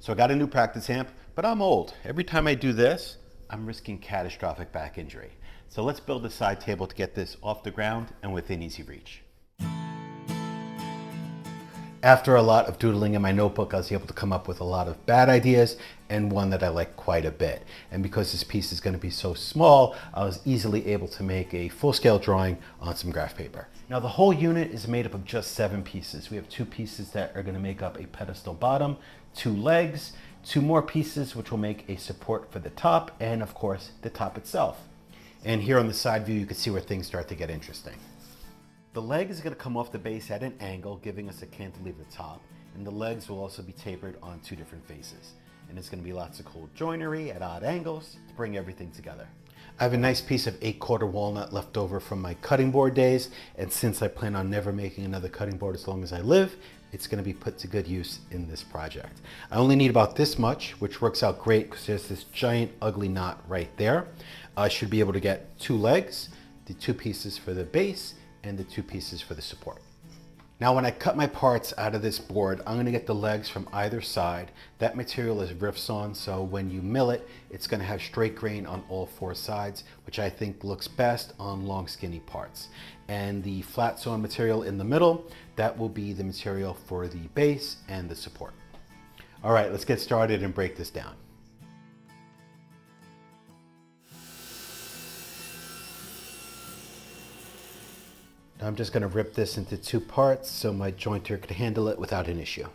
So I got a new practice amp, but I'm old. Every time I do this, I'm risking catastrophic back injury. So let's build a side table to get this off the ground and within easy reach. After a lot of doodling in my notebook, I was able to come up with a lot of bad ideas and one that I like quite a bit. And because this piece is going to be so small, I was easily able to make a full-scale drawing on some graph paper. Now the whole unit is made up of just 7 pieces. We have 2 pieces that are going to make up a pedestal bottom, 2 legs, 2 more pieces which will make a support for the top, and of course the top itself. And here on the side view you can see where things start to get interesting. The leg is going to come off the base at an angle, giving us a cantilevered top, and the legs will also be tapered on 2 different faces. And it's going to be lots of cool joinery at odd angles to bring everything together. I have a nice piece of 8/4 walnut left over from my cutting board days, and since I plan on never making another cutting board as long as I live, it's going to be put to good use in this project. I only need about this much, which works out great because there's this giant ugly knot right there. I should be able to get 2 legs, the 2 pieces for the base, and the 2 pieces for the support. Now when I cut my parts out of this board, I'm going to get the legs from either side. That material is rift sawn, so when you mill it, it's going to have straight grain on all 4 sides, which I think looks best on long skinny parts. And the flat sawn material in the middle, that will be the material for the base and the support. All right, let's get started and break this down. Now I'm just going to rip this into 2 parts so my jointer could handle it without an issue.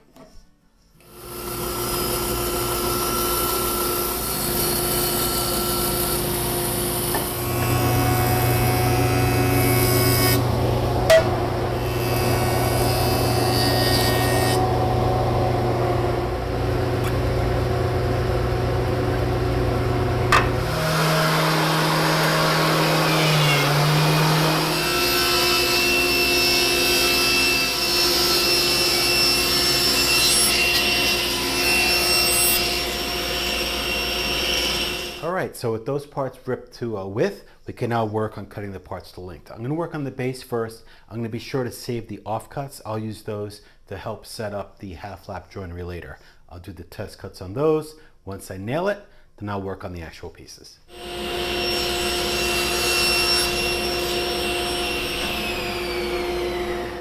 Alright, so with those parts ripped to width, we can now work on cutting the parts to length. I'm going to work on the base first. I'm going to be sure to save the offcuts. I'll use those to help set up the half lap joinery later. I'll do the test cuts on those. Once I nail it, then I'll work on the actual pieces.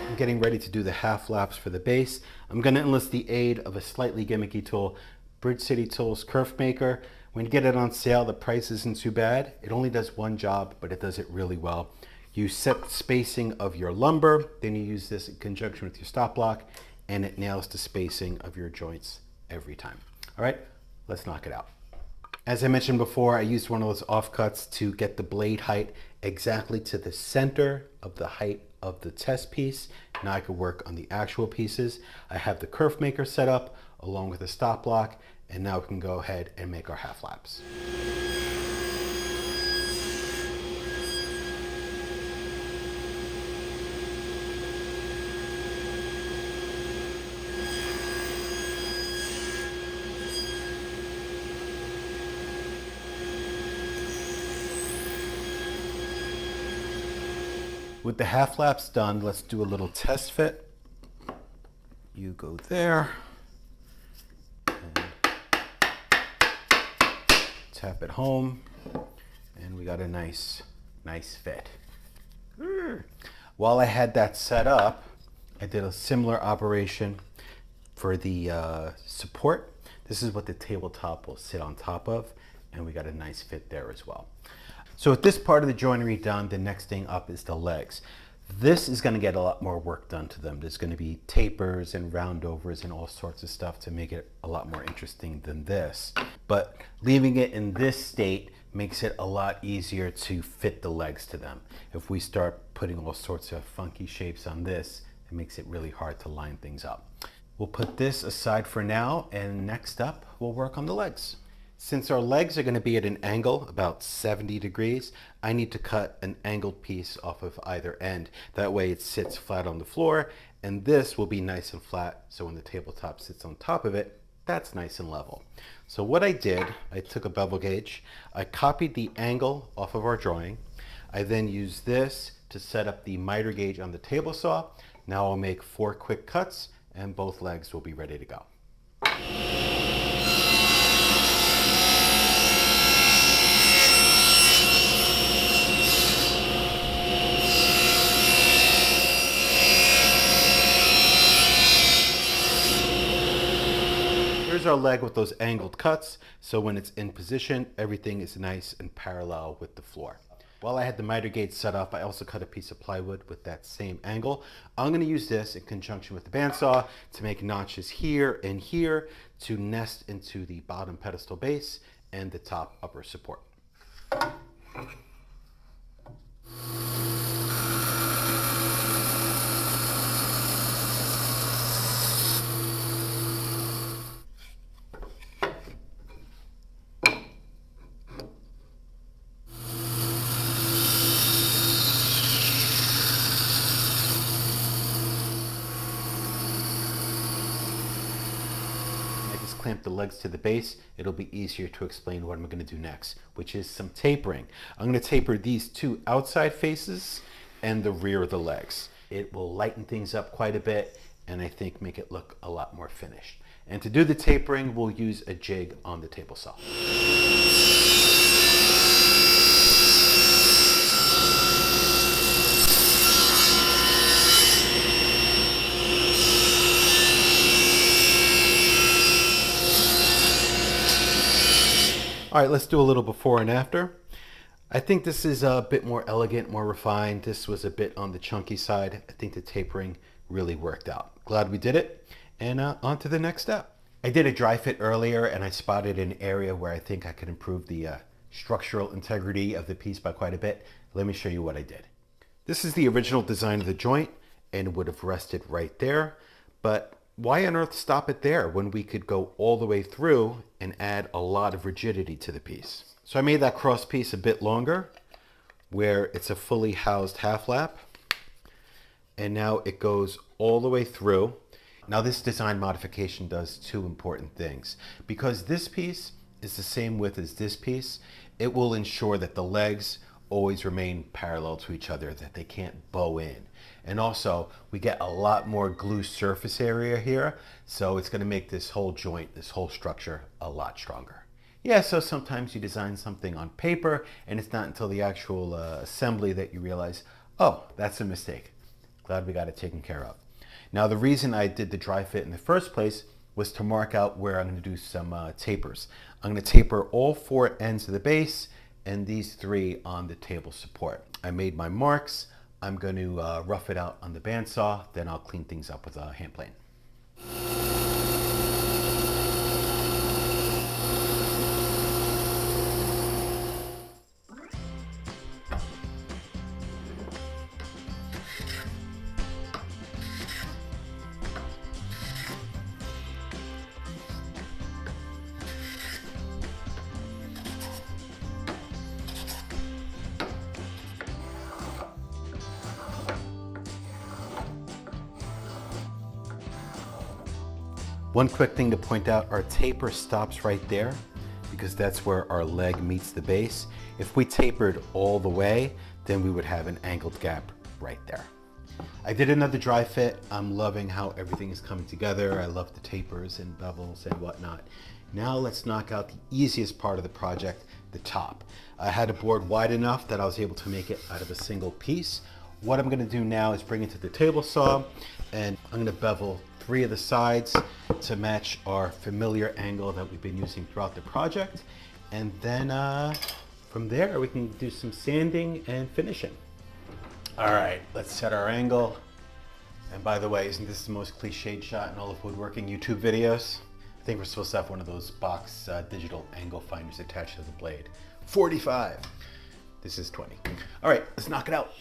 I'm getting ready to do the half laps for the base. I'm going to enlist the aid of a slightly gimmicky tool, Bridge City Tools Kerf Maker. When you get it on sale, the price isn't too bad. It only does one job, but it does it really well. You set the spacing of your lumber, then you use this in conjunction with your stop block, and it nails the spacing of your joints every time. All right, let's knock it out. As I mentioned before, I used one of those offcuts to get the blade height exactly to the center of the height of the test piece. Now I can work on the actual pieces. I have the Kerf Maker set up along with a stop block, and now we can go ahead and make our half laps. With the half laps done, let's do a little test fit. You go there. Tap it home, and we got a nice fit. While I had that set up, I did a similar operation for the support. This is what the tabletop will sit on top of, and we got a nice fit there as well. So with this part of the joinery done, the next thing up is the legs. This is going to get a lot more work done to them. There's going to be tapers and roundovers and all sorts of stuff to make it a lot more interesting than this. But leaving it in this state makes it a lot easier to fit the legs to them. If we start putting all sorts of funky shapes on this, it makes it really hard to line things up. We'll put this aside for now, and next up, we'll work on the legs. Since our legs are going to be at an angle, about 70 degrees, I need to cut an angled piece off of either end. That way it sits flat on the floor, and this will be nice and flat, so when the tabletop sits on top of it, that's nice and level. So what I did, I took a bevel gauge, I copied the angle off of our drawing, I then used this to set up the miter gauge on the table saw. Now I'll make 4 quick cuts, and both legs will be ready to go. Here's our leg with those angled cuts, so when it's in position, everything is nice and parallel with the floor. While I had the miter gauge set up, I also cut a piece of plywood with that same angle. I'm going to use this in conjunction with the bandsaw to make notches here and here to nest into the bottom pedestal base and the top upper support. Clamp the legs to the base, it'll be easier to explain what I'm going to do next, which is some tapering. I'm going to taper these two outside faces and the rear of the legs. It will lighten things up quite a bit and I think make it look a lot more finished. And to do the tapering, we'll use a jig on the table saw. All right, let's do a little before and after. I think this is a bit more elegant, more refined. This was a bit on the chunky side. I think the tapering really worked out. Glad we did it. And on to the next step. I did a dry fit earlier and I spotted an area where I think I could improve the structural integrity of the piece by quite a bit. Let me show you what I did. This is the original design of the joint and it would have rested right there. But why on earth stop it there when we could go all the way through and add a lot of rigidity to the piece? So I made that cross piece a bit longer where it's a fully housed half lap. And now it goes all the way through. Now this design modification does two important things. Because this piece is the same width as this piece, it will ensure that the legs always remain parallel to each other, that they can't bow in. And also, we get a lot more glue surface area here, so it's going to make this whole joint, this whole structure, a lot stronger. Yeah, so sometimes you design something on paper, and it's not until the actual assembly that you realize, oh, that's a mistake. Glad we got it taken care of. Now, the reason I did the dry fit in the first place was to mark out where I'm going to do some tapers. I'm going to taper all four ends of the base, and these three on the table support. I made my marks. I'm going to rough it out on the bandsaw, then I'll clean things up with a hand plane. One quick thing to point out, our taper stops right there because that's where our leg meets the base. If we tapered all the way, then we would have an angled gap right there. I did another dry fit. I'm loving how everything is coming together. I love the tapers and bevels and whatnot. Now let's knock out the easiest part of the project, the top. I had a board wide enough that I was able to make it out of a single piece. What I'm going to do now is bring it to the table saw and I'm going to bevel 3 of the sides to match our familiar angle that we've been using throughout the project. And then from there we can do some sanding and finishing. All right, let's set our angle. And by the way, isn't this the most cliched shot in all of woodworking YouTube videos? I think we're supposed to have one of those box digital angle finders attached to the blade. 45. This is 20. All right, let's knock it out.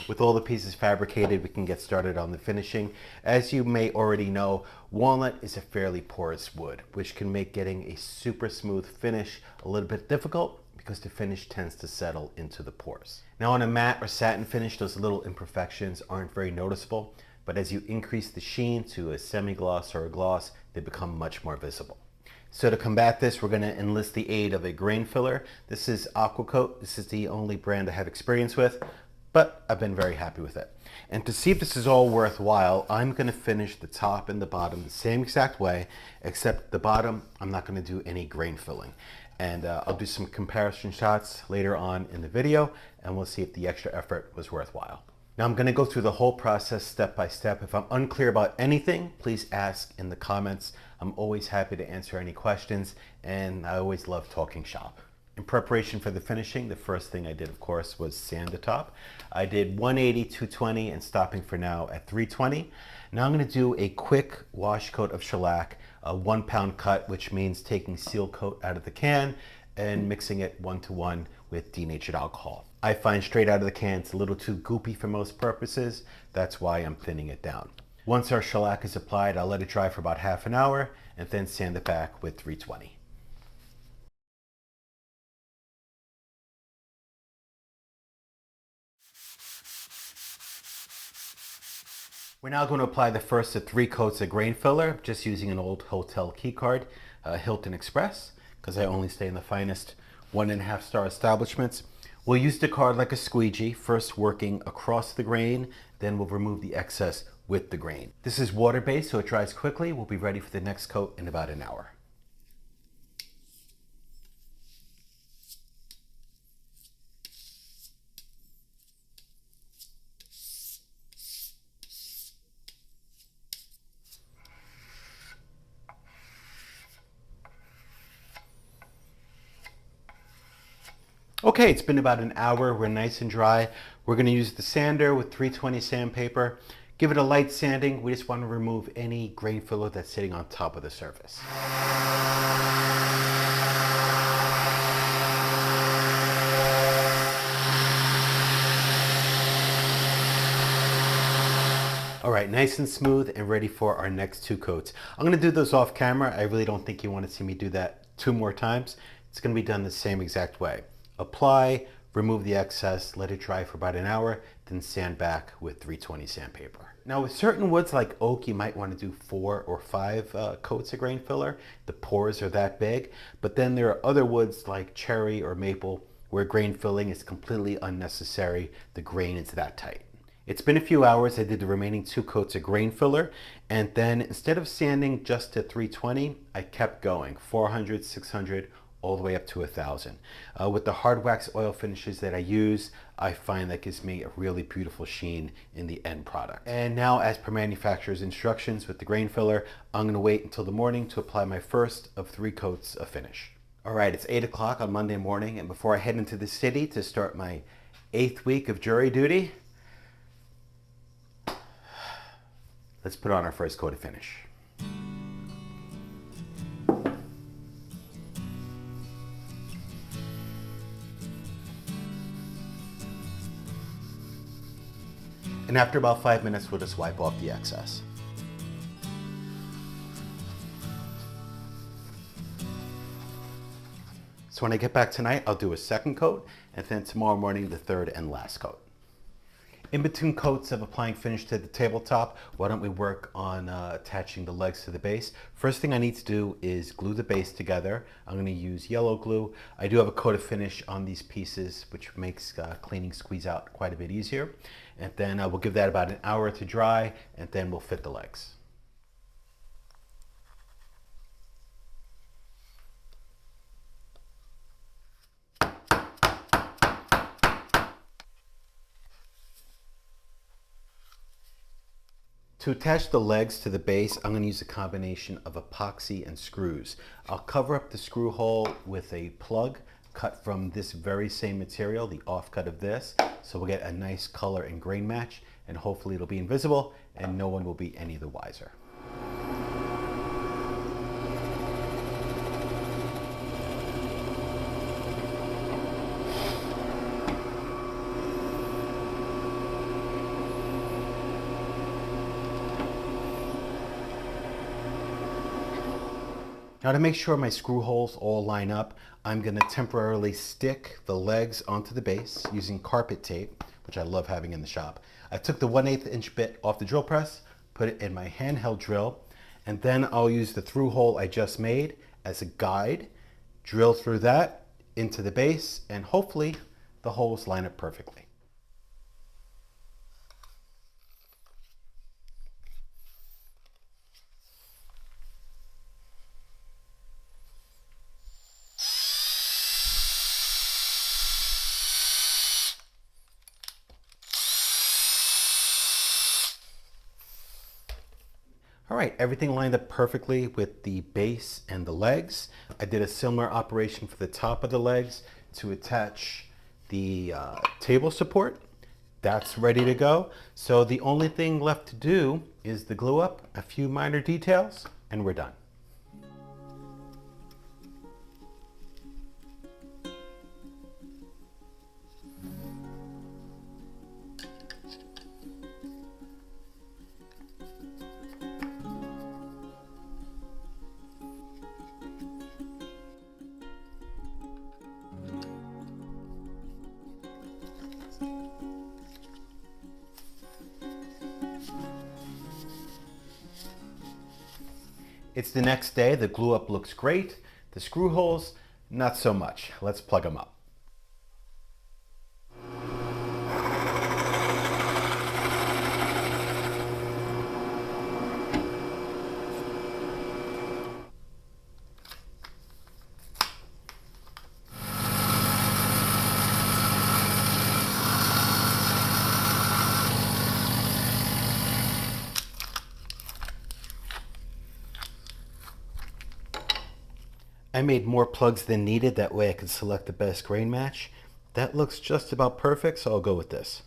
With all the pieces fabricated, we can get started on the finishing. As you may already know, walnut is a fairly porous wood, which can make getting a super smooth finish a little bit difficult because the finish tends to settle into the pores. Now on a matte or satin finish, those little imperfections aren't very noticeable, but as you increase the sheen to a semi-gloss or a gloss, they become much more visible. So to combat this, we're going to enlist the aid of a grain filler. This is Aquacoat. This is the only brand I have experience with. but I've been very happy with it. And to see if this is all worthwhile, I'm going to finish the top and the bottom the same exact way, except the bottom, I'm not going to do any grain filling. And I'll do some comparison shots later on in the video, and we'll see if the extra effort was worthwhile. Now I'm going to go through the whole process step by step. If I'm unclear about anything, please ask in the comments. I'm always happy to answer any questions, and I always love talking shop. In preparation for the finishing, the first thing I did, of course, was sand the top. I did 180, 220, and stopping for now at 320. Now I'm going to do a quick wash coat of shellac, a 1 pound cut, which means taking seal coat out of the can and mixing it 1-to-1 with denatured alcohol. I find straight out of the can it's a little too goopy for most purposes. That's why I'm thinning it down. Once our shellac is applied, I'll let it dry for about half an hour and then sand it back with 320. We're now going to apply the first of 3 coats of grain filler, just using an old hotel key card, Hilton Express, because I only stay in the finest 1.5-star establishments. We'll use the card like a squeegee, first working across the grain, then we'll remove the excess with the grain. This is water-based, so it dries quickly. We'll be ready for the next coat in about an hour. Okay, it's been about an hour. We're nice and dry. We're going to use the sander with 320 sandpaper. Give it a light sanding. We just want to remove any grain filler that's sitting on top of the surface. All right, nice and smooth and ready for our next 2 coats. I'm going to do those off camera. I really don't think you want to see me do that 2 more times. It's going to be done the same exact way. Apply, remove the excess, let it dry for about an hour, then sand back with 320 sandpaper. Now with certain woods like oak, you might want to do 4 or 5 coats of grain filler. The pores are that big, but then there are other woods like cherry or maple where grain filling is completely unnecessary. The grain is that tight. It's been a few hours. I did the remaining 2 coats of grain filler, and then instead of sanding just to 320, I kept going, 400, 600, all the way up to 1,000. With the hard wax oil finishes that I use, I find that gives me a really beautiful sheen in the end product. And now, as per manufacturer's instructions with the grain filler, I'm gonna wait until the morning to apply my first of 3 coats of finish. All right, it's 8 o'clock on Monday morning, and before I head into the city to start my 8th week of jury duty, let's put on our first coat of finish. And after about 5 minutes, we'll just wipe off the excess. So when I get back tonight, I'll do a 2nd coat, and then tomorrow morning, the 3rd and last coat. In between coats of applying finish to the tabletop, why don't we work on attaching the legs to the base? First thing I need to do is glue the base together. I'm going to use yellow glue. I do have a coat of finish on these pieces, which makes cleaning squeeze out quite a bit easier. And then we'll give that about an hour to dry, and then we'll fit the legs. To attach the legs to the base, I'm going to use a combination of epoxy and screws. I'll cover up the screw hole with a plug cut from this very same material, the offcut of this, so we'll get a nice color and grain match, and hopefully it'll be invisible and no one will be any the wiser. Now to make sure my screw holes all line up, I'm going to temporarily stick the legs onto the base using carpet tape, which I love having in the shop. I took the 1/8 inch bit off the drill press, put it in my handheld drill, and then I'll use the through hole I just made as a guide, drill through that into the base, and hopefully the holes line up perfectly. All right, everything lined up perfectly with the base and the legs. I did a similar operation for the top of the legs to attach the table support. That's ready to go. So the only thing left to do is the glue up, a few minor details, and we're done. It's the next day. The glue up looks great. The screw holes, not so much. Let's plug them up. I made more plugs than needed, that way I could select the best grain match. That looks just about perfect, so I'll go with this.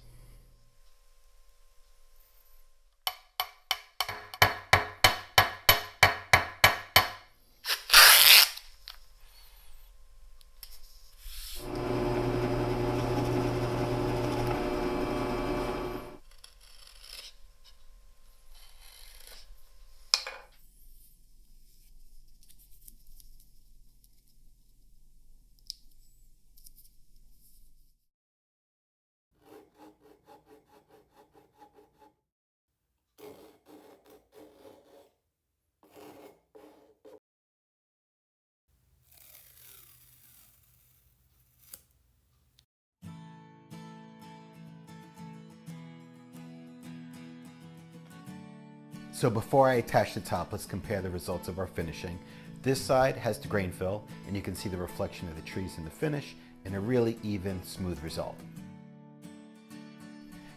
So before I attach the top, let's compare the results of our finishing. This side has the grain fill, and you can see the reflection of the trees in the finish and a really even, smooth result.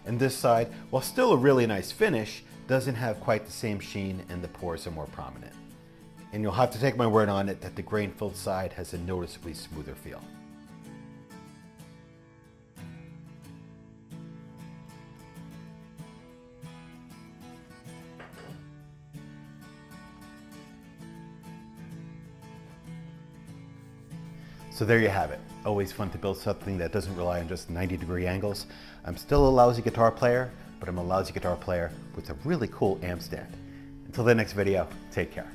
And this side, while still a really nice finish, doesn't have quite the same sheen and the pores are more prominent. And you'll have to take my word on it that the grain-filled side has a noticeably smoother feel. So there you have it. Always fun to build something that doesn't rely on just 90-degree angles. I'm still a lousy guitar player, but I'm a lousy guitar player with a really cool amp stand. Until the next video, take care.